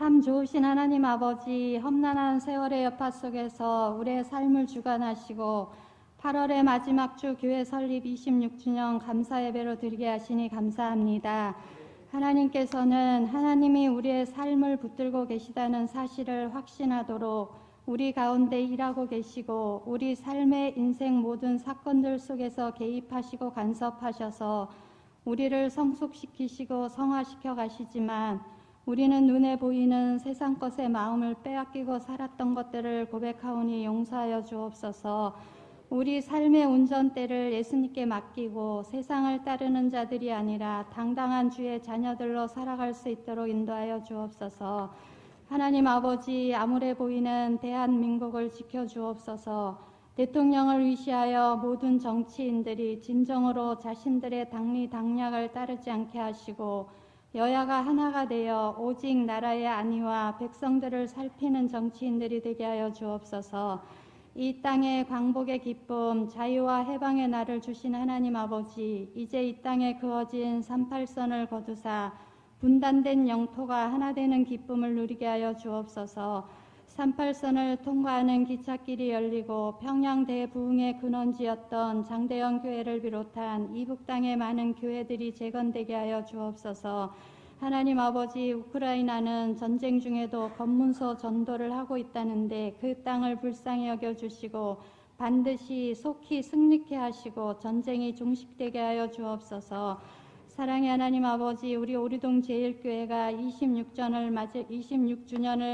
참 좋으신 하나님 아버지, 험난한 세월의 여파 속에서 우리의 삶을 주관하시고 8월의 마지막 주 교회 설립 26주년 감사 예배로 드리게 하시니 감사합니다. 하나님께서는 하나님이 우리의 삶을 붙들고 계시다는 사실을 확신하도록 우리 가운데 일하고 계시고 우리 삶의 인생 모든 사건들 속에서 개입하시고 간섭하셔서 우리를 성숙시키시고 성화시켜 가시지만 우리는 눈에 보이는 세상 것에 마음을 빼앗기고 살았던 것들을 고백하오니 용서하여 주옵소서. 우리 삶의 운전대를 예수님께 맡기고 세상을 따르는 자들이 아니라 당당한 주의 자녀들로 살아갈 수 있도록 인도하여 주옵소서. 하나님 아버지, 암울해 보이는 대한민국을 지켜주옵소서. 대통령을 위시하여 모든 정치인들이 진정으로 자신들의 당리당략을 따르지 않게 하시고 여야가 하나가 되어 오직 나라의 안위와 백성들을 살피는 정치인들이 되게 하여 주옵소서. 이 땅에 광복의 기쁨, 자유와 해방의 날을 주신 하나님 아버지, 이제 이 땅에 그어진 38선을 거두사 분단된 영토가 하나 되는 기쁨을 누리게 하여 주옵소서. 38선을 통과하는 기찻길이 열리고 평양 대부흥의 근원지였던 장대영 교회를 비롯한 이북 땅의 많은 교회들이 재건되게 하여 주옵소서. 하나님 아버지, 우크라이나는 전쟁 중에도 검문소 전도를 하고 있다는데 그 땅을 불쌍히 여겨주시고 반드시 속히 승리케 하시고 전쟁이 종식되게 하여 주옵소서. 사랑의 하나님 아버지, 우리 오리동 제1교회가 26주년을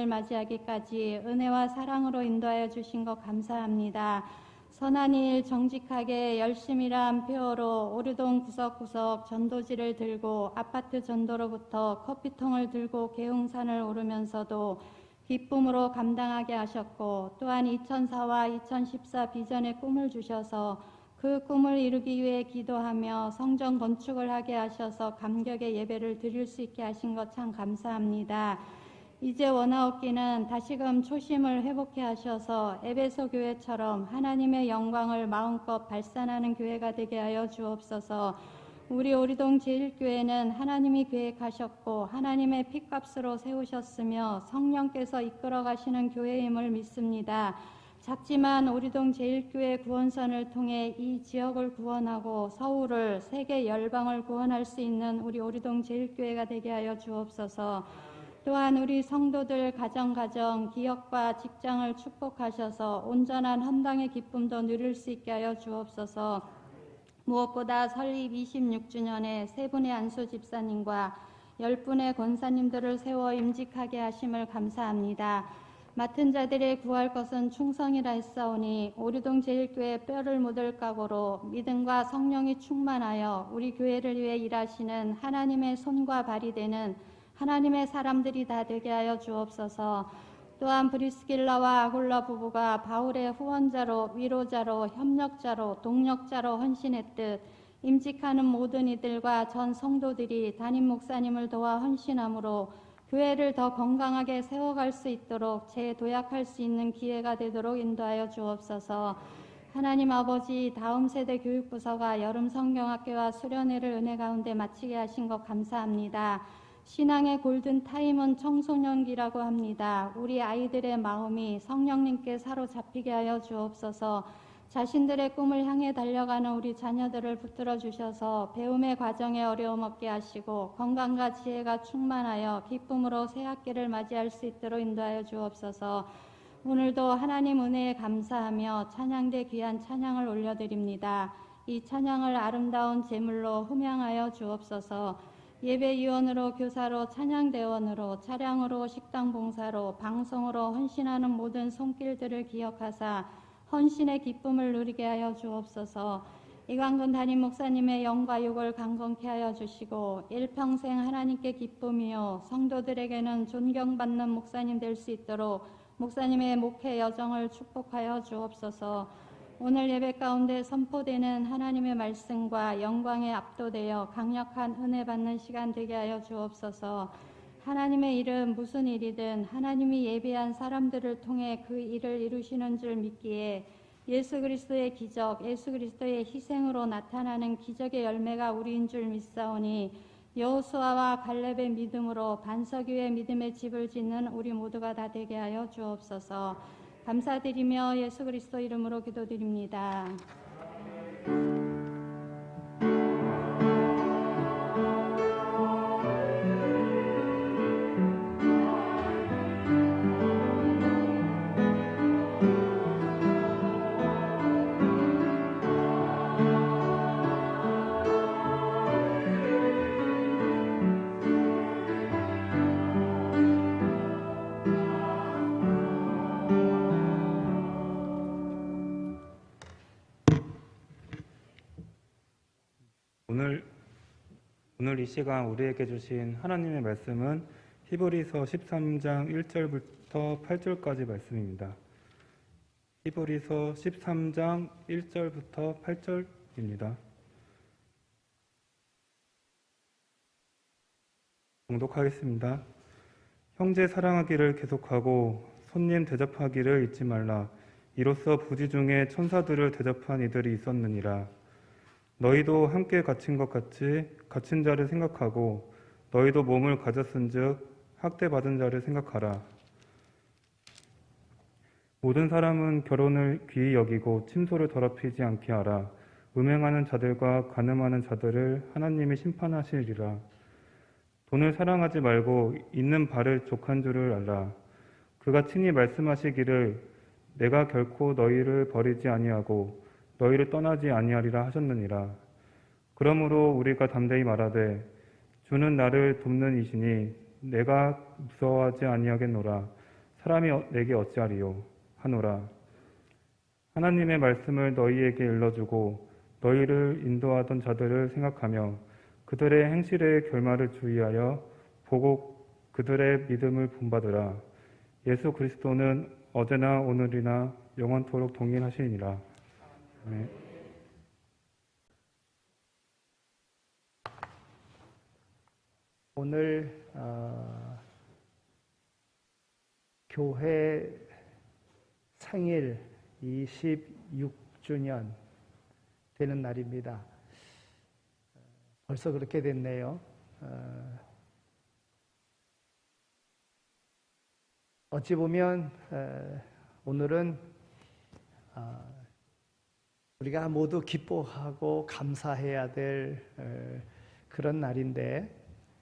맞이하기까지 은혜와 사랑으로 인도하여 주신 것 감사합니다. 선한 일 정직하게 열심히 일한 표어로 오리동 구석구석 전도지를 들고 아파트 전도로부터 커피통을 들고 계웅산을 오르면서도 기쁨으로 감당하게 하셨고, 또한 2004와 2014 비전의 꿈을 주셔서 그 꿈을 이루기 위해 기도하며 성전 건축을 하게 하셔서 감격의 예배를 드릴 수 있게 하신 것 참 감사합니다. 이제 원하옵기는 다시금 초심을 회복해 하셔서 에베소 교회처럼 하나님의 영광을 마음껏 발산하는 교회가 되게 하여 주옵소서. 우리 오리동 제1교회는 하나님이 계획하셨고 하나님의 핏값으로 세우셨으며 성령께서 이끌어 가시는 교회임을 믿습니다. 작지만 오리동 제1교회 구원선을 통해 이 지역을 구원하고 서울을, 세계 열방을 구원할 수 있는 우리 오리동 제1교회가 되게 하여 주옵소서. 또한 우리 성도들 가정, 기업과 직장을 축복하셔서 온전한 헌당의 기쁨도 누릴 수 있게 하여 주옵소서. 무엇보다 설립 26주년에 세 분의 안수 집사님과 10분의 권사님들을 세워 임직하게 하심을 감사합니다. 맡은 자들의 구할 것은 충성이라 했사오니 오리동 제1교회 뼈를 묻을 각오로 믿음과 성령이 충만하여 우리 교회를 위해 일하시는 하나님의 손과 발이 되는 하나님의 사람들이 다 되게 하여 주옵소서. 또한 브리스길라와 아굴라 부부가 바울의 후원자로, 위로자로, 협력자로, 동력자로 헌신했듯 임직하는 모든 이들과 전 성도들이 담임 목사님을 도와 헌신함으로 교회를 더 건강하게 세워갈 수 있도록 재도약할 수 있는 기회가 되도록 인도하여 주옵소서. 하나님 아버지, 다음 세대 교육부서가 여름 성경학교와 수련회를 은혜 가운데 마치게 하신 것 감사합니다. 신앙의 골든타임은 청소년기라고 합니다. 우리 아이들의 마음이 성령님께 사로잡히게 하여 주옵소서. 자신들의 꿈을 향해 달려가는 우리 자녀들을 붙들어 주셔서 배움의 과정에 어려움 없게 하시고 건강과 지혜가 충만하여 기쁨으로 새 학기를 맞이할 수 있도록 인도하여 주옵소서. 오늘도 하나님 은혜에 감사하며 찬양대 귀한 찬양을 올려드립니다. 이 찬양을 아름다운 제물로 흠양하여 주옵소서. 예배위원으로, 교사로, 찬양대원으로, 차량으로, 식당 봉사로, 방송으로 헌신하는 모든 손길들을 기억하사 헌신의 기쁨을 누리게 하여 주옵소서. 이광근 담임 목사님의 영과 육을 강건케 하여 주시고 일평생 하나님께 기쁨이요 성도들에게는 존경받는 목사님 될 수 있도록 목사님의 목회 여정을 축복하여 주옵소서. 오늘 예배 가운데 선포되는 하나님의 말씀과 영광에 압도되어 강력한 은혜 받는 시간 되게 하여 주옵소서. 하나님의 일은 무슨 일이든 하나님이 예비한 사람들을 통해 그 일을 이루시는 줄 믿기에 예수 그리스도의 기적, 예수 그리스도의 희생으로 나타나는 기적의 열매가 우리인 줄 믿사오니 여호수아와 갈렙의 믿음으로 반석 위에 믿음의 집을 짓는 우리 모두가 다 되게 하여 주옵소서. 감사드리며 예수 그리스도 이름으로 기도드립니다. 오늘 이 시간 우리에게 주신 하나님의 말씀은 히브리서 13장 1절부터 8절까지 말씀입니다. 히브리서 13장 1절부터 8절입니다. 봉독하겠습니다. 형제 사랑하기를 계속하고 손님 대접하기를 잊지 말라. 이로써 부지 중에 천사들을 대접한 이들이 있었느니라. 너희도 함께 갇힌 것 같이 갇힌 자를 생각하고 너희도 몸을 가졌은즉 학대받은 자를 생각하라. 모든 사람은 결혼을 귀히 여기고 침소를 더럽히지 않게 하라. 음행하는 자들과 간음하는 자들을 하나님이 심판하시리라. 돈을 사랑하지 말고 있는 바를 족한 줄을 알라. 그가 친히 말씀하시기를 내가 결코 너희를 버리지 아니하고 너희를 떠나지 아니하리라 하셨느니라. 그러므로 우리가 담대히 말하되 주는 나를 돕는 이시니 내가 무서워하지 아니하겠노라. 사람이 내게 어찌하리요 하노라. 하나님의 말씀을 너희에게 일러주고 너희를 인도하던 자들을 생각하며 그들의 행실의 결말을 주의하여 보고 그들의 믿음을 본받으라. 예수 그리스도는 어제나 오늘이나 영원토록 동일하시니라. 아멘. 오늘 교회 생일 26주년 되는 날입니다. 벌써 그렇게 됐네요. 어찌 보면 오늘은 우리가 모두 기뻐하고 감사해야 될 그런 날인데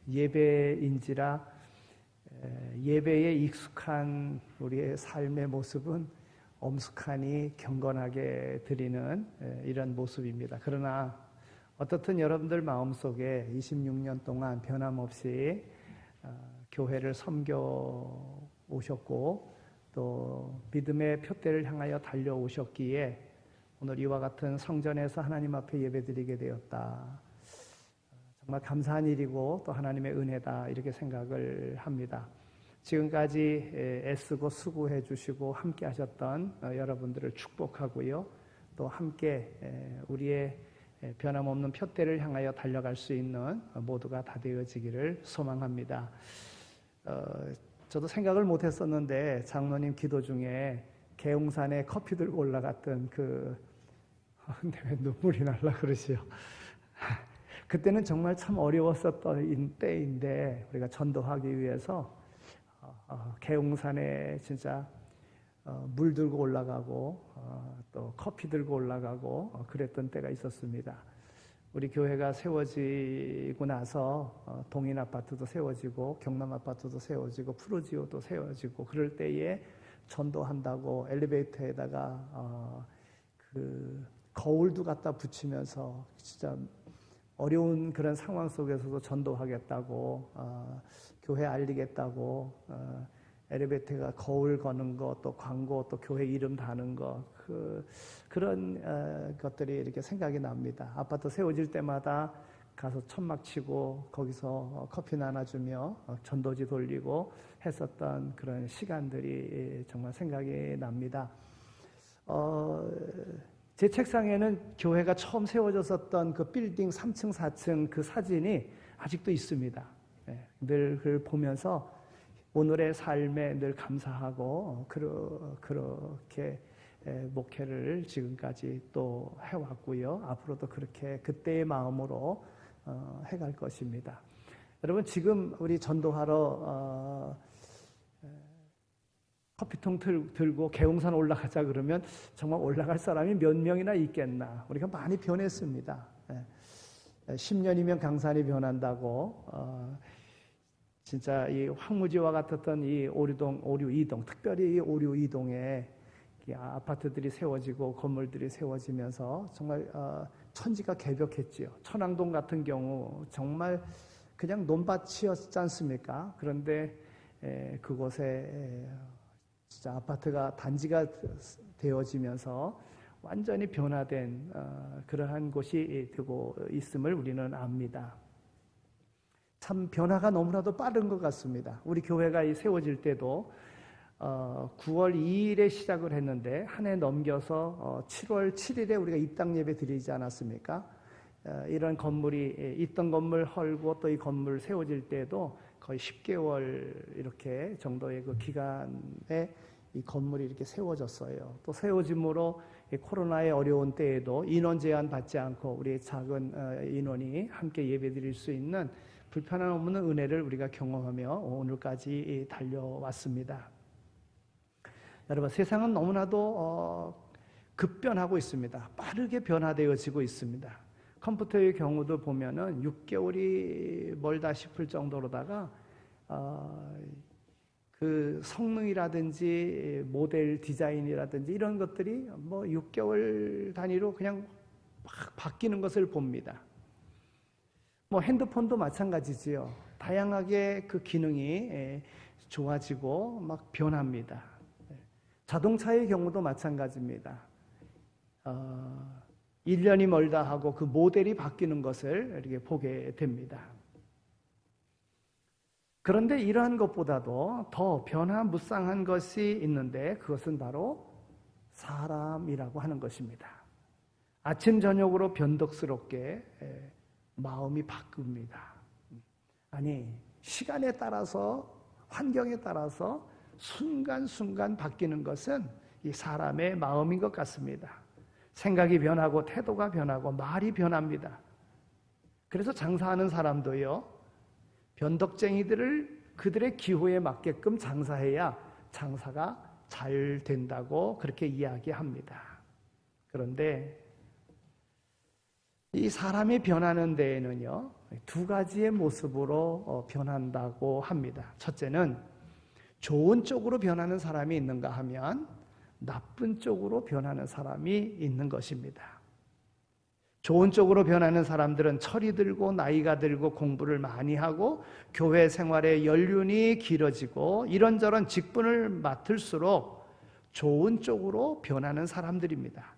예배인지라 예배에 익숙한 우리의 삶의 모습은 엄숙하니 경건하게 드리는 이런 모습입니다. 그러나 어떻든 여러분들 마음속에 26년 동안 변함없이 교회를 섬겨 오셨고 또 믿음의 표대를 향하여 달려오셨기에 오늘 이와 같은 성전에서 하나님 앞에 예배드리게 되었다. 정말 감사한 일이고 또 하나님의 은혜다 이렇게 생각을 합니다. 지금까지 애쓰고 수고해 주시고 함께 하셨던 여러분들을 축복하고요. 또 함께 우리의 변함없는 표대를 향하여 달려갈 수 있는 모두가 다 되어지기를 소망합니다. 저도 생각을 못했었는데 장로님 기도 중에 계웅산에 커피 들고 올라갔던 근데 왜 눈물이 날라 그러시요? 그때는 정말 참 어려웠었던 때인데 우리가 전도하기 위해서 계웅산에 진짜 물 들고 올라가고 또 커피 들고 올라가고 그랬던 때가 있었습니다. 우리 교회가 세워지고 나서 동인 아파트도 세워지고 경남 아파트도 세워지고 푸르지오도 세워지고 그럴 때에 전도한다고 엘리베이터에다가 거울도 갖다 붙이면서 진짜 어려운 그런 상황 속에서도 전도하겠다고 교회 알리겠다고 엘리베이터가 거울 거는 거 또 광고 또 교회 이름 다는 거 그런 것들이 이렇게 생각이 납니다. 아파트 세워질 때마다 가서 천막 치고 거기서 커피 나눠주며 전도지 돌리고 했었던 그런 시간들이 정말 생각이 납니다. 제 책상에는 교회가 처음 세워졌었던 그 빌딩 3층, 4층 그 사진이 아직도 있습니다. 늘 그걸 보면서 오늘의 삶에 늘 감사하고 그렇게 목회를 지금까지 또 해왔고요. 앞으로도 그렇게 그때의 마음으로 해갈 것입니다. 여러분 지금 우리 전도하러 커피통 들고 계웅산 올라가자 그러면 정말 올라갈 사람이 몇 명이나 있겠나. 우리가 많이 변했습니다. 10년이면 강산이 변한다고 진짜 이 황무지와 같았던 이 오류 이동, 특별히 이 오류 이동에 아파트들이 세워지고 건물들이 세워지면서 정말 천지가 개벽했지요. 천왕동 같은 경우 정말 그냥 논밭이었지 않습니까? 그런데 그곳에 진짜 아파트가 단지가 되어지면서 완전히 변화된 그러한 곳이 되고 있음을 우리는 압니다. 참 변화가 너무나도 빠른 것 같습니다. 우리 교회가 세워질 때도 9월 2일에 시작을 했는데 한 해 넘겨서 7월 7일에 우리가 입당 예배 드리지 않았습니까? 이런 건물이 있던 건물 헐고 또 이 건물 세워질 때도 거의 10개월 이렇게 정도의 그 기간에 이 건물이 이렇게 세워졌어요. 또 세워짐으로 코로나의 어려운 때에도 인원 제한 받지 않고 우리 작은 인원이 함께 예배드릴 수 있는 불편함 없는 은혜를 우리가 경험하며 오늘까지 달려왔습니다. 여러분 세상은 너무나도 급변하고 있습니다. 빠르게 변화되어지고 있습니다. 컴퓨터의 경우도 보면은 6개월이 멀다 싶을 정도로다가 그 성능이라든지 모델 디자인이라든지 이런 것들이 뭐 6개월 단위로 그냥 막 바뀌는 것을 봅니다. 뭐 핸드폰도 마찬가지지요. 다양하게 그 기능이 좋아지고 막 변합니다. 자동차의 경우도 마찬가지입니다. 1년이 멀다 하고 그 모델이 바뀌는 것을 이렇게 보게 됩니다. 그런데 이러한 것보다도 더 변화무쌍한 것이 있는데 그것은 바로 사람이라고 하는 것입니다. 아침 저녁으로 변덕스럽게 마음이 바뀝니다. 아니 시간에 따라서 환경에 따라서 순간순간 바뀌는 것은 이 사람의 마음인 것 같습니다. 생각이 변하고 태도가 변하고 말이 변합니다. 그래서 장사하는 사람도요. 변덕쟁이들을 그들의 기호에 맞게끔 장사해야 장사가 잘 된다고 그렇게 이야기합니다. 그런데 이 사람이 변하는 데에는요. 두 가지의 모습으로 변한다고 합니다. 첫째는 좋은 쪽으로 변하는 사람이 있는가 하면 나쁜 쪽으로 변하는 사람이 있는 것입니다. 좋은 쪽으로 변하는 사람들은 철이 들고 나이가 들고 공부를 많이 하고 교회 생활의 연륜이 길어지고 이런저런 직분을 맡을수록 좋은 쪽으로 변하는 사람들입니다.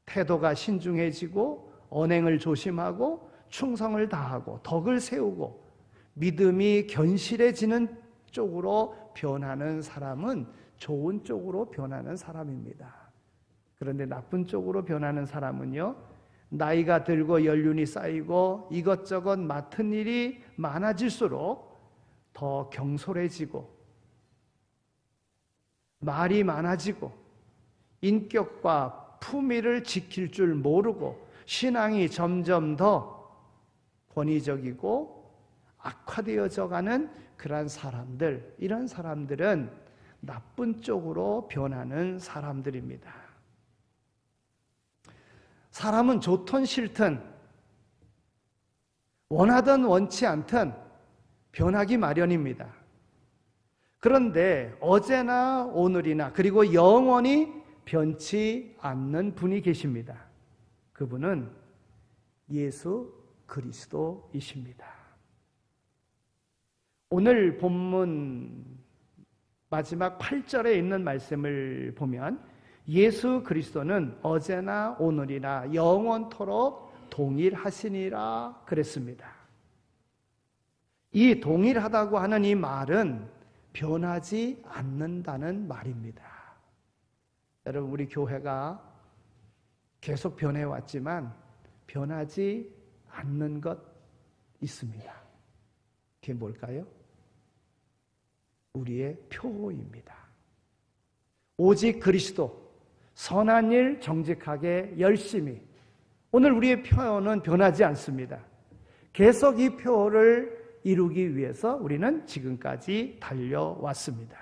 태도가 신중해지고 언행을 조심하고 충성을 다하고 덕을 세우고 믿음이 견실해지는 쪽으로 변하는 사람은 좋은 쪽으로 변하는 사람입니다. 그런데 나쁜 쪽으로 변하는 사람은요, 나이가 들고 연륜이 쌓이고 이것저것 맡은 일이 많아질수록 더 경솔해지고 말이 많아지고 인격과 품위를 지킬 줄 모르고 신앙이 점점 더 권위적이고 악화되어져 가는 그런 사람들, 이런 사람들은 나쁜 쪽으로 변하는 사람들입니다. 사람은 좋든 싫든 원하든 원치 않든 변하기 마련입니다. 그런데 어제나 오늘이나 그리고 영원히 변치 않는 분이 계십니다. 그분은 예수 그리스도이십니다. 오늘 본문 마지막 8절에 있는 말씀을 보면 예수 그리스도는 어제나 오늘이나 영원토록 동일하시니라 그랬습니다. 이 동일하다고 하는 이 말은 변하지 않는다는 말입니다. 여러분, 우리 교회가 계속 변해왔지만 변하지 않는 것 있습니다. 그게 뭘까요? 우리의 표입니다. 오직 그리스도, 선한 일 정직하게 열심히. 오늘 우리의 표는 변하지 않습니다. 계속 이 표를 이루기 위해서 우리는 지금까지 달려왔습니다.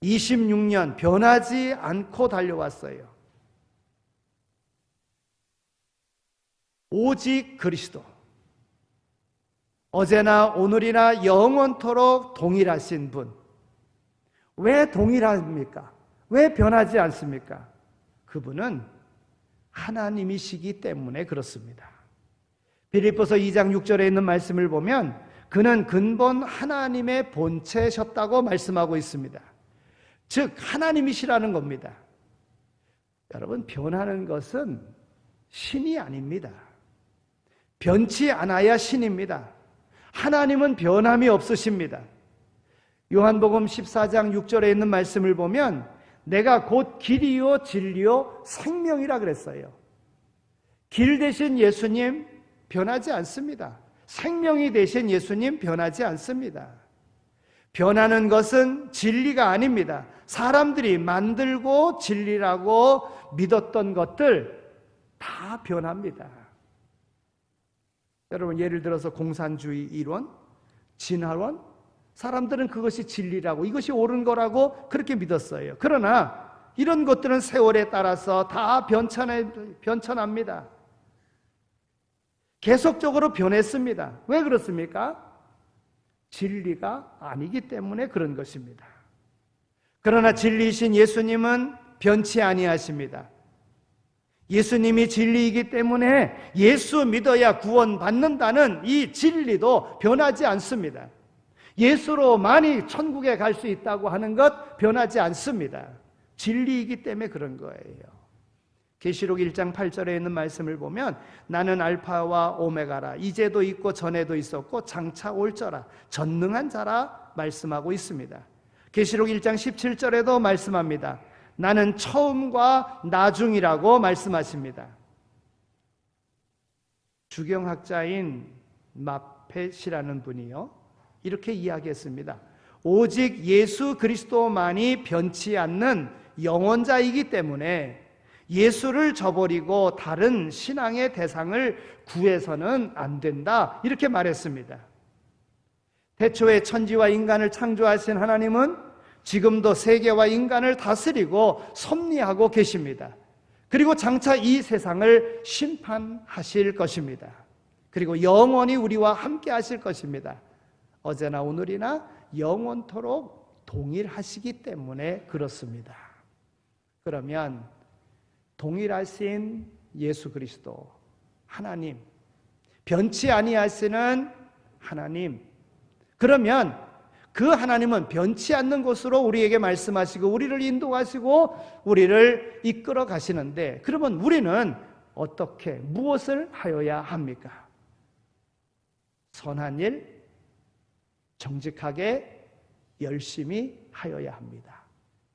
26년 변하지 않고 달려왔어요. 오직 그리스도. 어제나 오늘이나 영원토록 동일하신 분. 왜 동일합니까? 왜 변하지 않습니까? 그분은 하나님이시기 때문에 그렇습니다. 빌립보서 2장 6절에 있는 말씀을 보면 그는 근본 하나님의 본체셨다고 말씀하고 있습니다. 즉 하나님이시라는 겁니다. 여러분, 변하는 것은 신이 아닙니다. 변치 않아야 신입니다. 하나님은 변함이 없으십니다. 요한복음 14장 6절에 있는 말씀을 보면 내가 곧 길이요 진리요 생명이라 그랬어요. 길 대신 예수님 변하지 않습니다. 생명이 되신 예수님 변하지 않습니다. 변하는 것은 진리가 아닙니다. 사람들이 만들고 진리라고 믿었던 것들 다 변합니다. 여러분, 예를 들어서 공산주의 이론, 진화론, 사람들은 그것이 진리라고, 이것이 옳은 거라고 그렇게 믿었어요. 그러나 이런 것들은 세월에 따라서 다 변천합니다. 계속적으로 변했습니다. 왜 그렇습니까? 진리가 아니기 때문에 그런 것입니다. 그러나 진리이신 예수님은 변치 아니하십니다. 예수님이 진리이기 때문에 예수 믿어야 구원받는다는 이 진리도 변하지 않습니다. 예수로만이 천국에 갈 수 있다고 하는 것 변하지 않습니다. 진리이기 때문에 그런 거예요. 계시록 1장 8절에 있는 말씀을 보면 나는 알파와 오메가라, 이제도 있고 전에도 있었고 장차 올저라, 전능한 자라 말씀하고 있습니다. 계시록 1장 17절에도 말씀합니다. 나는 처음과 나중이라고 말씀하십니다. 주경학자인 마펫이라는 분이요, 이렇게 이야기했습니다. 오직 예수 그리스도만이 변치 않는 영원자이기 때문에 예수를 저버리고 다른 신앙의 대상을 구해서는 안 된다, 이렇게 말했습니다. 태초에 천지와 인간을 창조하신 하나님은 지금도 세계와 인간을 다스리고 섭리하고 계십니다. 그리고 장차 이 세상을 심판하실 것입니다. 그리고 영원히 우리와 함께 하실 것입니다. 어제나 오늘이나 영원토록 동일하시기 때문에 그렇습니다. 그러면 동일하신 예수 그리스도 하나님, 변치 아니하시는 하나님, 그러면 그 하나님은 변치 않는 곳으로 우리에게 말씀하시고 우리를 인도하시고 우리를 이끌어 가시는데, 그러면 우리는 어떻게, 무엇을 하여야 합니까? 선한 일, 정직하게 열심히 하여야 합니다.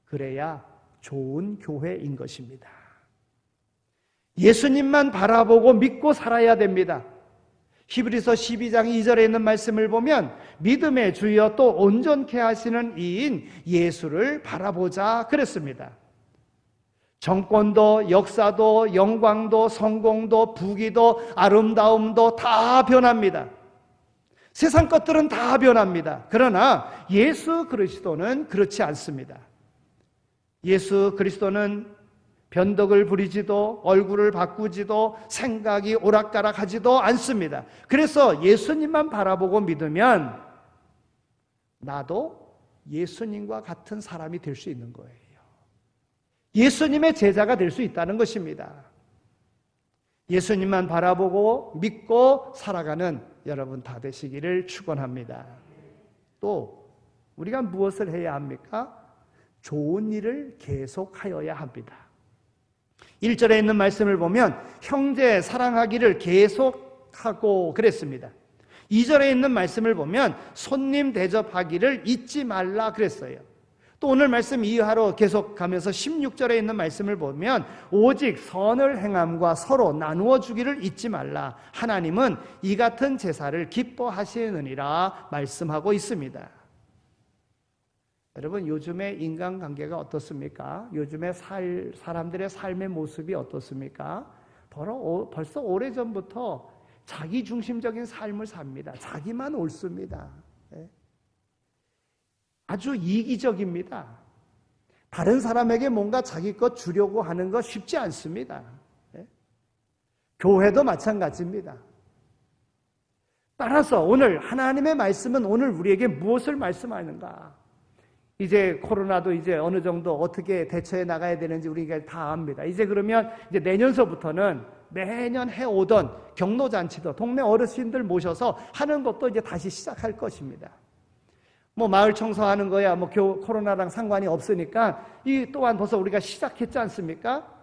그래야 좋은 교회인 것입니다. 예수님만 바라보고 믿고 살아야 됩니다. 히브리서 12장 2절에 있는 말씀을 보면 믿음의 주여 또 온전케 하시는 이인 예수를 바라보자 그랬습니다. 정권도 역사도 영광도 성공도 부귀도 아름다움도 다 변합니다. 세상 것들은 다 변합니다. 그러나 예수 그리스도는 그렇지 않습니다. 예수 그리스도는 변덕을 부리지도 얼굴을 바꾸지도 생각이 오락가락하지도 않습니다. 그래서 예수님만 바라보고 믿으면 나도 예수님과 같은 사람이 될 수 있는 거예요. 예수님의 제자가 될 수 있다는 것입니다. 예수님만 바라보고 믿고 살아가는 여러분 다 되시기를 축원합니다. 또 우리가 무엇을 해야 합니까? 좋은 일을 계속하여야 합니다. 1절에 있는 말씀을 보면 형제 사랑하기를 계속하고 그랬습니다. 2절에 있는 말씀을 보면 손님 대접하기를 잊지 말라 그랬어요. 또 오늘 말씀 이하로 계속 가면서 16절에 있는 말씀을 보면 오직 선을 행함과 서로 나누어 주기를 잊지 말라. 하나님은 이 같은 제사를 기뻐하시느니라 말씀하고 있습니다. 여러분, 요즘의 인간관계가 어떻습니까? 요즘의 사람들의 삶의 모습이 어떻습니까? 벌써 오래전부터 자기 중심적인 삶을 삽니다. 자기만 옳습니다. 아주 이기적입니다. 다른 사람에게 뭔가 자기 것 주려고 하는 거 쉽지 않습니다. 교회도 마찬가지입니다. 따라서 오늘 하나님의 말씀은 오늘 우리에게 무엇을 말씀하는가? 이제 코로나도 이제 어느 정도 어떻게 대처해 나가야 되는지 우리가 다 압니다. 이제 그러면 이제 내년서부터는 매년 해오던 경로잔치도 동네 어르신들 모셔서 하는 것도 이제 다시 시작할 것입니다. 뭐 마을 청소하는 거야 뭐 코로나랑 상관이 없으니까 이 또한 벌써 우리가 시작했지 않습니까?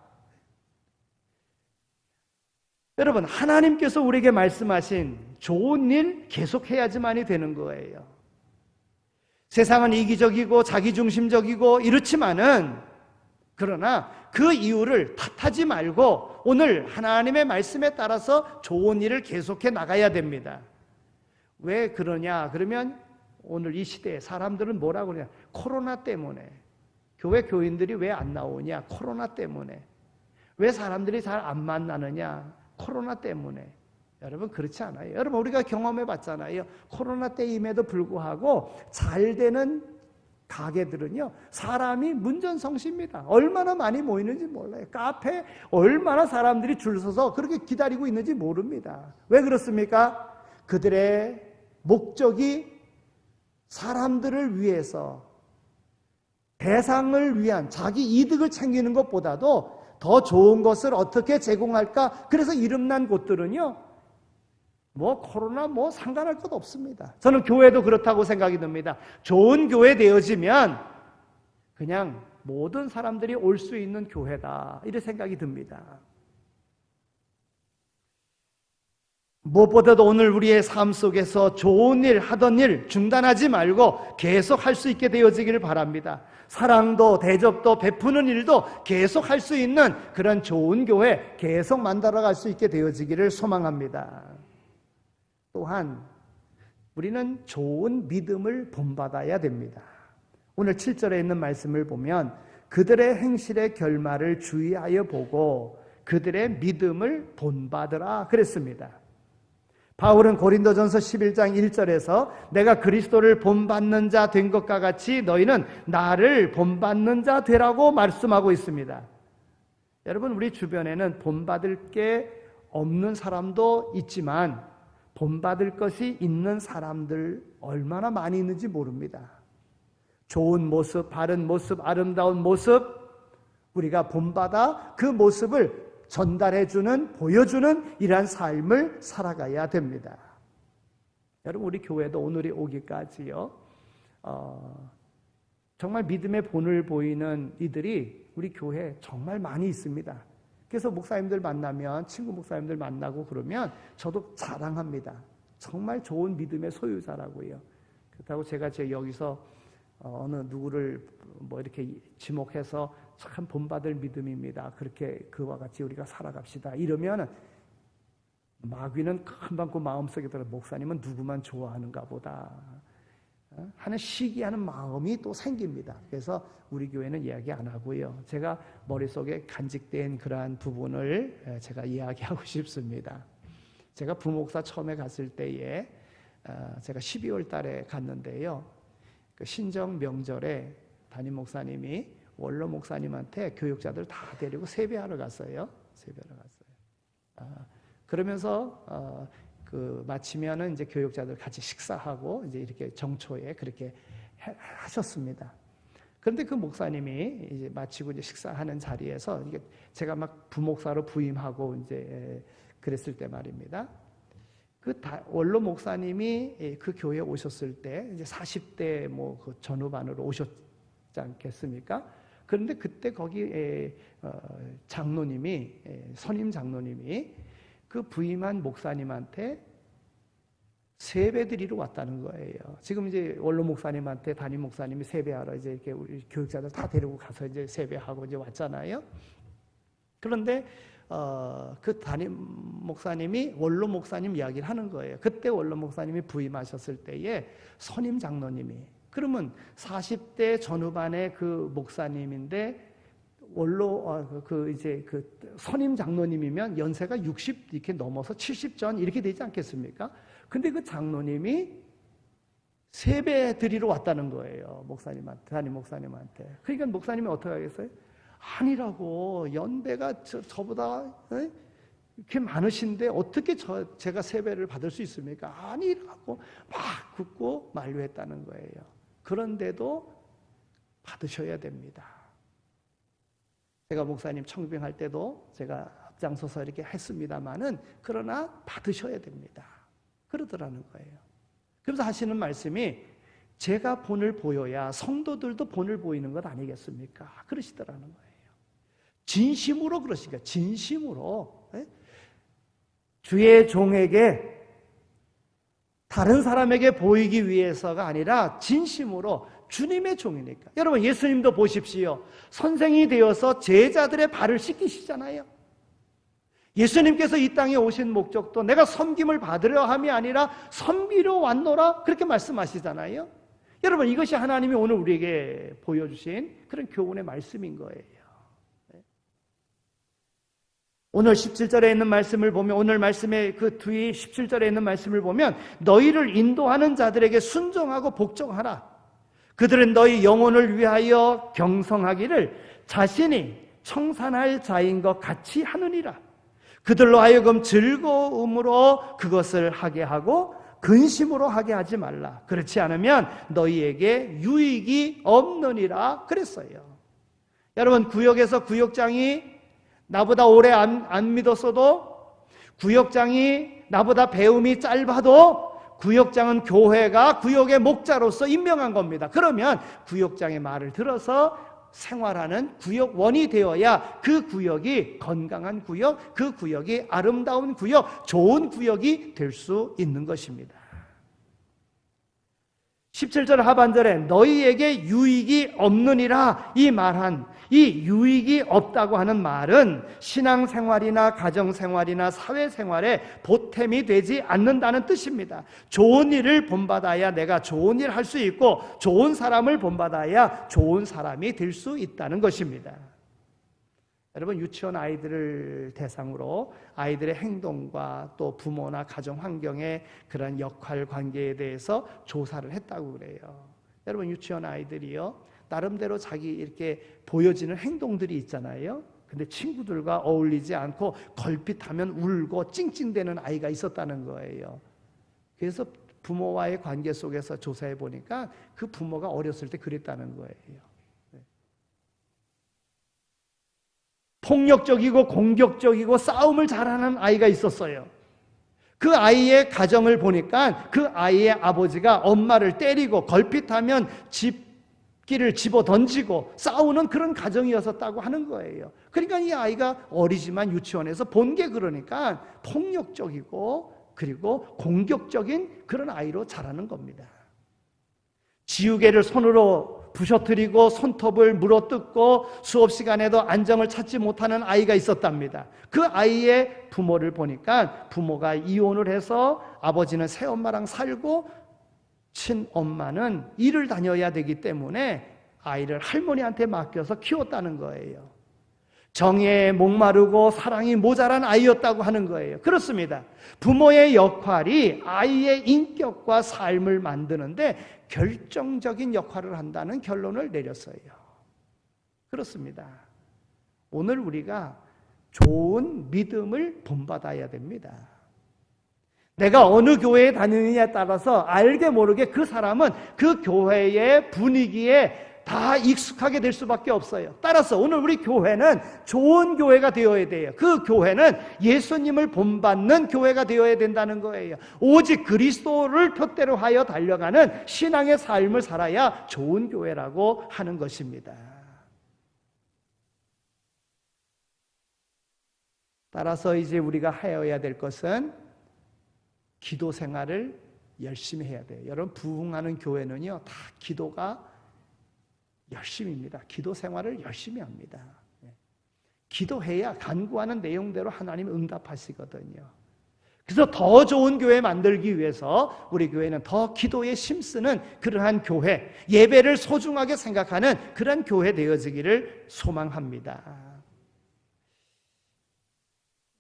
여러분, 하나님께서 우리에게 말씀하신 좋은 일 계속해야지만이 되는 거예요. 세상은 이기적이고 자기중심적이고 이렇지만은 그러나 그 이유를 탓하지 말고 오늘 하나님의 말씀에 따라서 좋은 일을 계속해 나가야 됩니다. 왜 그러냐? 그러면 오늘 이 시대에 사람들은 뭐라고 그러냐? 코로나 때문에. 교회 교인들이 왜 안 나오냐? 코로나 때문에. 왜 사람들이 잘 안 만나느냐? 코로나 때문에. 여러분 그렇지 않아요. 여러분 우리가 경험해 봤잖아요. 코로나 때임에도 불구하고 잘 되는 가게들은요 사람이 문전성시입니다. 얼마나 많이 모이는지 몰라요. 카페 얼마나 사람들이 줄 서서 그렇게 기다리고 있는지 모릅니다. 왜 그렇습니까? 그들의 목적이 사람들을 위해서 대상을 위한 자기 이득을 챙기는 것보다도 더 좋은 것을 어떻게 제공할까? 그래서 이름난 곳들은요 뭐 코로나 뭐 상관할 것 없습니다. 저는 교회도 그렇다고 생각이 듭니다. 좋은 교회 되어지면 그냥 모든 사람들이 올 수 있는 교회다 이런 생각이 듭니다. 무엇보다도 오늘 우리의 삶 속에서 좋은 일 하던 일 중단하지 말고 계속 할 수 있게 되어지기를 바랍니다. 사랑도 대접도 베푸는 일도 계속 할 수 있는 그런 좋은 교회 계속 만들어갈 수 있게 되어지기를 소망합니다. 또한 우리는 좋은 믿음을 본받아야 됩니다. 오늘 7절에 있는 말씀을 보면 그들의 행실의 결말을 주의하여 보고 그들의 믿음을 본받으라 그랬습니다. 바울은 고린도전서 11장 1절에서 내가 그리스도를 본받는 자 된 것과 같이 너희는 나를 본받는 자 되라고 말씀하고 있습니다. 여러분 우리 주변에는 본받을 게 없는 사람도 있지만 본받을 것이 있는 사람들 얼마나 많이 있는지 모릅니다. 좋은 모습, 바른 모습, 아름다운 모습 우리가 본받아 그 모습을 전달해주는, 보여주는 이러한 삶을 살아가야 됩니다. 여러분 우리 교회도 오늘이 오기까지요 정말 믿음의 본을 보이는 이들이 우리 교회에 정말 많이 있습니다. 그래서 목사님들 만나면 친구 목사님들 만나고 그러면 저도 자랑합니다. 정말 좋은 믿음의 소유자라고요. 그렇다고 제가 여기서 어느 누구를 뭐 이렇게 지목해서 참 본받을 믿음입니다. 그렇게 그와 같이 우리가 살아갑시다. 이러면 마귀는 금방 그 마음속에 들어 목사님은 누구만 좋아하는가 보다 하는 시기하는 마음이 또 생깁니다. 그래서 우리 교회는 이야기 안 하고요. 제가 머릿속에 간직된 그러한 부분을 제가 이야기하고 싶습니다. 제가 부목사 처음에 갔을 때에 제가 12월 달에 갔는데요. 그 신정 명절에 담임 목사님이 원로 목사님한테 교육자들 다 데리고 세배하러 갔어요. 세배하러 갔어요. 그러면서 그 마치면은 이제 교육자들 같이 식사하고 이제 이렇게 정초에 그렇게 하셨습니다. 그런데 그 목사님이 이제 마치고 이제 식사하는 자리에서 이게 제가 막 부목사로 부임하고 이제 그랬을 때 말입니다. 원로 목사님이 그 교회에 오셨을 때 이제 40대 뭐 그 전후반으로 오셨지 않겠습니까? 그런데 그때 거기 장로님이 선임 장로님이 그 부임한 목사님한테 세배드리러 왔다는 거예요. 지금 이제 원로 목사님한테 담임 목사님이 세배하러 이제 이렇게 우리 교육자들 다 데리고 가서 이제 세배하고 이제 왔잖아요. 그런데 그 담임 목사님이 원로 목사님 이야기를 하는 거예요. 그때 원로 목사님이 부임하셨을 때에 선임 장로님이 그러면 40대 전후반의 그 목사님인데 이제 선임 장로님이면 연세가 60 이렇게 넘어서 70전 이렇게 되지 않겠습니까? 근데 그 장로님이 세배 드리러 왔다는 거예요. 담임 목사님한테. 그러니까 목사님이 어떻게 하겠어요? 아니라고, 연배가 저보다 이렇게 많으신데 어떻게 제가 세배를 받을 수 있습니까? 아니라고 막 굳고 만류했다는 거예요. 그런데도 받으셔야 됩니다. 제가 목사님 청빙할 때도 제가 앞장서서 이렇게 했습니다마는 그러나 받으셔야 됩니다. 그러더라는 거예요. 그래서 하시는 말씀이 제가 본을 보여야 성도들도 본을 보이는 것 아니겠습니까? 그러시더라는 거예요. 진심으로 그러시니까, 진심으로. 주의 종에게 다른 사람에게 보이기 위해서가 아니라 진심으로 주님의 종이니까. 여러분, 예수님도 보십시오. 선생이 되어서 제자들의 발을 씻기시잖아요. 예수님께서 이 땅에 오신 목적도 내가 섬김을 받으려 함이 아니라 섬기려 왔노라, 그렇게 말씀하시잖아요. 여러분, 이것이 하나님이 오늘 우리에게 보여주신 그런 교훈의 말씀인 거예요. 오늘 17절에 있는 말씀을 보면, 오늘 말씀의 그 뒤 17절에 있는 말씀을 보면, 너희를 인도하는 자들에게 순종하고 복종하라. 그들은 너희 영혼을 위하여 경성하기를 자신이 청산할 자인 것 같이 하느니라. 그들로 하여금 즐거움으로 그것을 하게 하고 근심으로 하게 하지 말라. 그렇지 않으면 너희에게 유익이 없느니라 그랬어요. 여러분, 구역에서 구역장이 나보다 오래 안 믿었어도, 구역장이 나보다 배움이 짧아도 구역장은 교회가 구역의 목자로서 임명한 겁니다. 그러면 구역장의 말을 들어서 생활하는 구역원이 되어야 그 구역이 건강한 구역, 그 구역이 아름다운 구역, 좋은 구역이 될 수 있는 것입니다. 17절 하반절에 너희에게 유익이 없느니라, 이 말한 이 유익이 없다고 하는 말은 신앙생활이나 가정생활이나 사회생활에 보탬이 되지 않는다는 뜻입니다. 좋은 일을 본받아야 내가 좋은 일 할 수 있고, 좋은 사람을 본받아야 좋은 사람이 될 수 있다는 것입니다. 여러분, 유치원 아이들을 대상으로 아이들의 행동과 또 부모나 가정 환경의 그런 역할 관계에 대해서 조사를 했다고 그래요. 여러분, 유치원 아이들이요, 나름대로 자기 이렇게 보여지는 행동들이 있잖아요. 근데 친구들과 어울리지 않고 걸핏하면 울고 찡찡대는 아이가 있었다는 거예요. 그래서 부모와의 관계 속에서 조사해 보니까 그 부모가 어렸을 때 그랬다는 거예요. 폭력적이고 공격적이고 싸움을 잘하는 아이가 있었어요. 그 아이의 가정을 보니까 그 아이의 아버지가 엄마를 때리고 걸핏하면 집기를 집어 던지고 싸우는 그런 가정이었었다고 하는 거예요. 그러니까 이 아이가 어리지만 유치원에서 본 게 그러니까 폭력적이고 그리고 공격적인 그런 아이로 자라는 겁니다. 지우개를 손으로 부셔뜨리고 손톱을 물어뜯고 수업 시간에도 안정을 찾지 못하는 아이가 있었답니다. 그 아이의 부모를 보니까 부모가 이혼을 해서 아버지는 새엄마랑 살고 친엄마는 일을 다녀야 되기 때문에 아이를 할머니한테 맡겨서 키웠다는 거예요. 정의에 목마르고 사랑이 모자란 아이였다고 하는 거예요. 그렇습니다. 부모의 역할이 아이의 인격과 삶을 만드는데 결정적인 역할을 한다는 결론을 내렸어요. 그렇습니다. 오늘 우리가 좋은 믿음을 본받아야 됩니다. 내가 어느 교회에 다니느냐에 따라서 알게 모르게 그 사람은 그 교회의 분위기에 다 익숙하게 될 수밖에 없어요. 따라서 오늘 우리 교회는 좋은 교회가 되어야 돼요. 그 교회는 예수님을 본받는 교회가 되어야 된다는 거예요. 오직 그리스도를 표대로 하여 달려가는 신앙의 삶을 살아야 좋은 교회라고 하는 것입니다. 따라서 이제 우리가 하여야 될 것은 기도 생활을 열심히 해야 돼요. 여러분, 부흥하는 교회는요, 다 기도가 열심입니다. 기도 생활을 열심히 합니다. 기도해야 간구하는 내용대로 하나님 응답하시거든요. 그래서 더 좋은 교회 만들기 위해서 우리 교회는 더 기도에 힘쓰는 그러한 교회, 예배를 소중하게 생각하는 그러한 교회 되어지기를 소망합니다.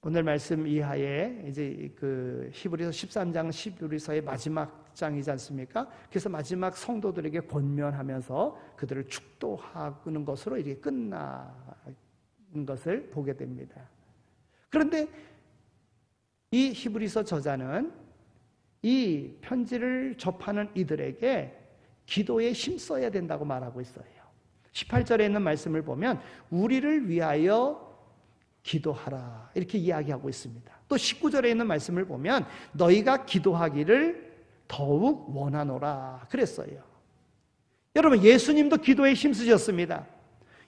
오늘 말씀 이하에 이제 그 히브리서 13장 히브리서의 마지막 장이지 않습니까? 그래서 마지막 성도들에게 권면하면서 그들을 축도하는 것으로 이렇게 끝나는 것을 보게 됩니다. 그런데 이 히브리서 저자는 이 편지를 접하는 이들에게 기도에 힘써야 된다고 말하고 있어요. 18절에 있는 말씀을 보면 우리를 위하여 기도하라 이렇게 이야기하고 있습니다. 또 19절에 있는 말씀을 보면 너희가 기도하기를 더욱 원하노라 그랬어요. 여러분, 예수님도 기도에 힘쓰셨습니다.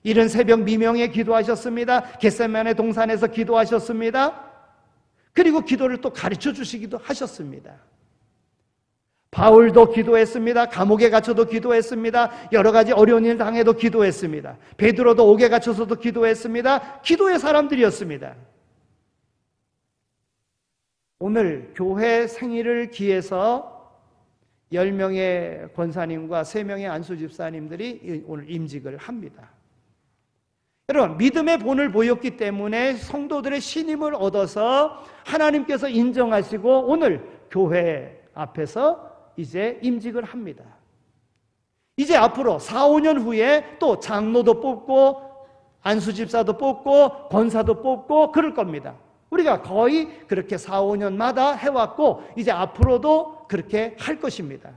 이른 새벽 미명에 기도하셨습니다. 겟세마네 동산에서 기도하셨습니다. 그리고 기도를 또 가르쳐 주시기도 하셨습니다. 바울도 기도했습니다. 감옥에 갇혀도 기도했습니다. 여러 가지 어려운 일 당해도 기도했습니다. 베드로도 옥에 갇혀서도 기도했습니다. 기도의 사람들이었습니다. 오늘 교회 생일을 기해서 10명의 권사님과 3명의 안수집사님들이 오늘 임직을 합니다. 여러분, 믿음의 본을 보였기 때문에 성도들의 신임을 얻어서 하나님께서 인정하시고 오늘 교회 앞에서 이제 임직을 합니다. 이제 앞으로 4, 5년 후에 또 장로도 뽑고 안수집사도 뽑고 권사도 뽑고 그럴 겁니다. 우리가 거의 그렇게 4, 5년마다 해왔고 이제 앞으로도 그렇게 할 것입니다.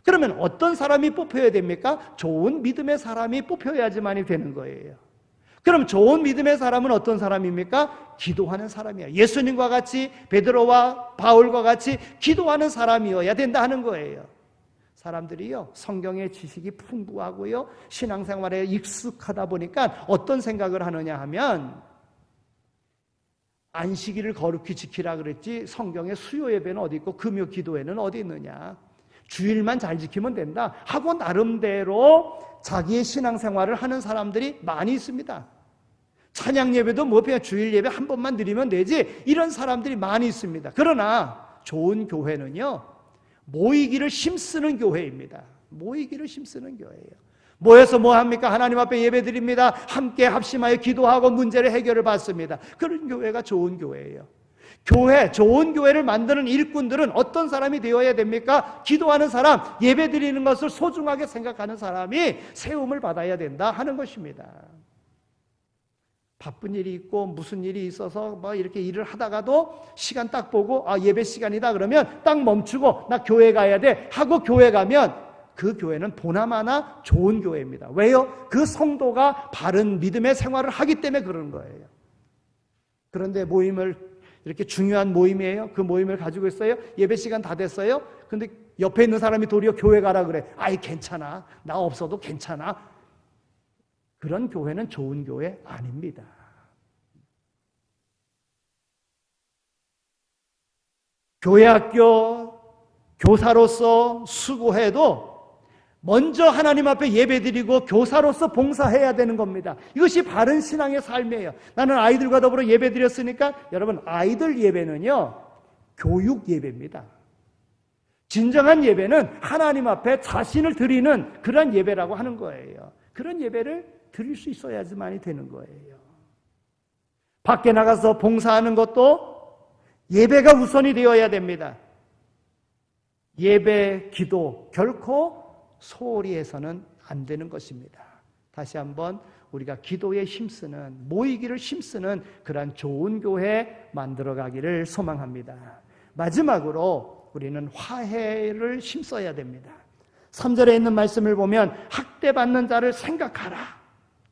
그러면 어떤 사람이 뽑혀야 됩니까? 좋은 믿음의 사람이 뽑혀야지만이 되는 거예요. 그럼 좋은 믿음의 사람은 어떤 사람입니까? 기도하는 사람이에요. 예수님과 같이 베드로와 바울과 같이 기도하는 사람이어야 된다 하는 거예요. 사람들이요, 성경의 지식이 풍부하고요, 신앙생활에 익숙하다 보니까 어떤 생각을 하느냐 하면 안식일을 거룩히 지키라 그랬지 성경에 수요 예배는 어디 있고 금요 기도회는 어디 있느냐, 주일만 잘 지키면 된다 하고 나름대로 자기의 신앙생활을 하는 사람들이 많이 있습니다. 찬양 예배도 뭐 그냥 주일 예배 한 번만 드리면 되지, 이런 사람들이 많이 있습니다. 그러나 좋은 교회는요, 모이기를 힘쓰는 교회입니다. 모이기를 힘쓰는 교회예요. 모여서 뭐 합니까? 하나님 앞에 예배 드립니다. 함께 합심하여 기도하고 문제를 해결을 받습니다. 그런 교회가 좋은 교회예요. 교회, 좋은 교회를 만드는 일꾼들은 어떤 사람이 되어야 됩니까? 기도하는 사람, 예배 드리는 것을 소중하게 생각하는 사람이 세움을 받아야 된다 하는 것입니다. 바쁜 일이 있고 무슨 일이 있어서 뭐 이렇게 일을 하다가도 시간 딱 보고 예배 시간이다 그러면 딱 멈추고 나 교회 가야 돼 하고 교회 가면 그 교회는 보나마나 좋은 교회입니다. 왜요? 그 성도가 바른 믿음의 생활을 하기 때문에 그러는 거예요. 그런데 모임을 이렇게 중요한 모임이에요. 그 모임을 가지고 있어요. 예배 시간 다 됐어요. 근데 옆에 있는 사람이 도리어 교회 가라 그래. 아이 괜찮아. 나 없어도 괜찮아. 그런 교회는 좋은 교회 아닙니다. 교회학교 교사로서 수고해도 먼저 하나님 앞에 예배드리고 교사로서 봉사해야 되는 겁니다. 이것이 바른 신앙의 삶이에요. 나는 아이들과 더불어 예배드렸으니까 여러분, 아이들 예배는요, 교육 예배입니다. 진정한 예배는 하나님 앞에 자신을 드리는 그런 예배라고 하는 거예요. 그런 예배를 드릴 수 있어야지만이 되는 거예요. 밖에 나가서 봉사하는 것도 예배가 우선이 되어야 됩니다. 예배, 기도 결코 소홀히 해서는 안 되는 것입니다. 다시 한번 우리가 기도에 힘쓰는, 모이기를 힘쓰는 그러한 좋은 교회 만들어가기를 소망합니다. 마지막으로 우리는 화해를 힘써야 됩니다. 3절에 있는 말씀을 보면 학대받는 자를 생각하라.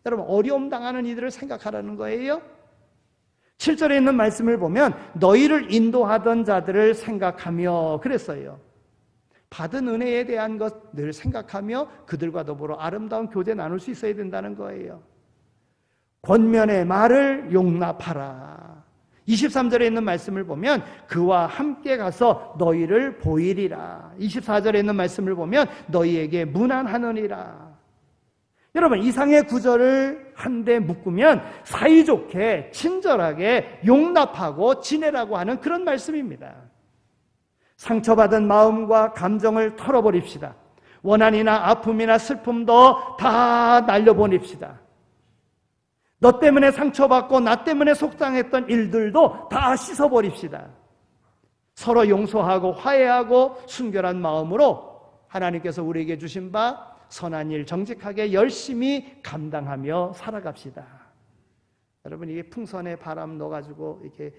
여러분, 어려움 당하는 이들을 생각하라는 거예요. 7절에 있는 말씀을 보면 너희를 인도하던 자들을 생각하며 그랬어요. 받은 은혜에 대한 것 늘 생각하며 그들과 더불어 아름다운 교제 나눌 수 있어야 된다는 거예요. 권면의 말을 용납하라. 23절에 있는 말씀을 보면 그와 함께 가서 너희를 보이리라. 24절에 있는 말씀을 보면 너희에게 문안하느니라. 여러분, 이상의 구절을 한데 묶으면 사이좋게 친절하게 용납하고 지내라고 하는 그런 말씀입니다. 상처받은 마음과 감정을 털어버립시다. 원한이나 아픔이나 슬픔도 다 날려보냅시다. 너 때문에 상처받고 나 때문에 속상했던 일들도 다 씻어버립시다. 서로 용서하고 화해하고 순결한 마음으로 하나님께서 우리에게 주신 바 선한 일 정직하게 열심히 감당하며 살아갑시다. 여러분, 이게 풍선에 바람 넣어가지고 이렇게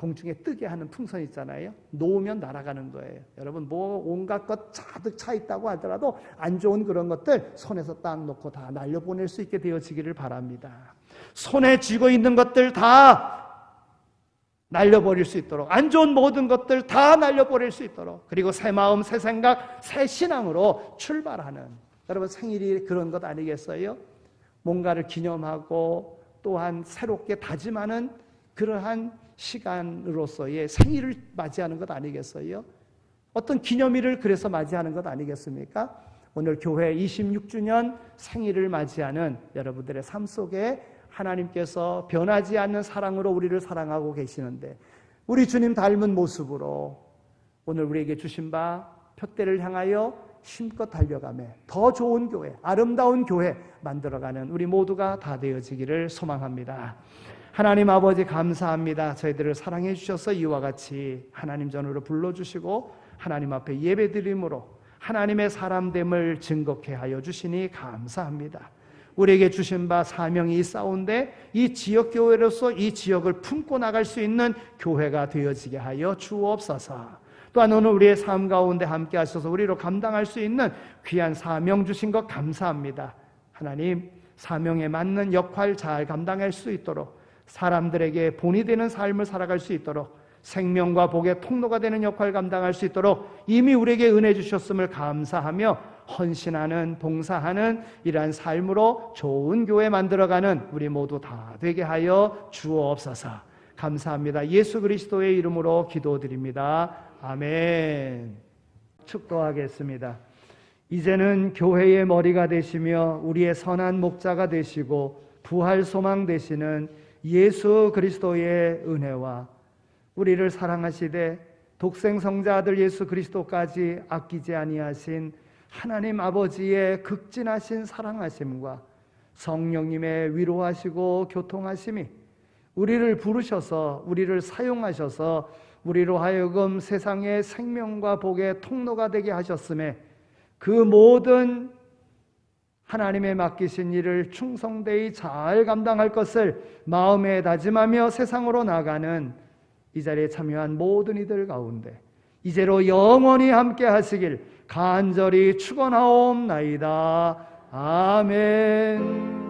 공중에 뜨게 하는 풍선 있잖아요. 놓으면 날아가는 거예요. 여러분, 뭐 온갖 것 가득 차 있다고 하더라도 안 좋은 그런 것들 손에서 딱 놓고 다 날려보낼 수 있게 되어지기를 바랍니다. 손에 쥐고 있는 것들 다 날려버릴 수 있도록, 안 좋은 모든 것들 다 날려버릴 수 있도록, 그리고 새 마음, 새 생각, 새 신앙으로 출발하는, 여러분 생일이 그런 것 아니겠어요? 뭔가를 기념하고 또한 새롭게 다짐하는 그러한 시간으로서의 생일을 맞이하는 것 아니겠어요? 어떤 기념일을 그래서 맞이하는 것 아니겠습니까? 오늘 교회 26주년 생일을 맞이하는 여러분들의 삶 속에 하나님께서 변하지 않는 사랑으로 우리를 사랑하고 계시는데, 우리 주님 닮은 모습으로 오늘 우리에게 주신 바 표대를 향하여 힘껏 달려가며 더 좋은 교회, 아름다운 교회 만들어가는 우리 모두가 다 되어지기를 소망합니다. 하나님 아버지 감사합니다. 저희들을 사랑해 주셔서 이와 같이 하나님 전으로 불러주시고 하나님 앞에 예배드림으로 하나님의 사람됨을 증거케 하여 주시니 감사합니다. 우리에게 주신 바 사명이 있사온데 이 지역교회로서 이 지역을 품고 나갈 수 있는 교회가 되어지게 하여 주옵소서. 또한 오늘 우리의 삶 가운데 함께 하셔서 우리로 감당할 수 있는 귀한 사명 주신 것 감사합니다. 하나님, 사명에 맞는 역할 잘 감당할 수 있도록, 사람들에게 본이 되는 삶을 살아갈 수 있도록, 생명과 복의 통로가 되는 역할 감당할 수 있도록 이미 우리에게 은혜 주셨음을 감사하며 헌신하는, 봉사하는 이러한 삶으로 좋은 교회 만들어가는 우리 모두 다 되게 하여 주옵소서. 감사합니다. 예수 그리스도의 이름으로 기도드립니다. 아멘. 축도하겠습니다. 이제는 교회의 머리가 되시며 우리의 선한 목자가 되시고 부활 소망 되시는 예수 그리스도의 은혜와 우리를 사랑하시되 독생성자 아들 예수 그리스도까지 아끼지 아니하신 하나님 아버지의 극진하신 사랑하심과 성령님의 위로하시고 교통하심이 우리를 부르셔서 우리를 사용하셔서 우리로 하여금 세상의 생명과 복의 통로가 되게 하셨음에 그 모든 하나님의 맡기신 일을 충성되이 잘 감당할 것을 마음에 다짐하며 세상으로 나가는 이 자리에 참여한 모든 이들 가운데 이제로 영원히 함께 하시길 간절히 축원하옵나이다. 아멘.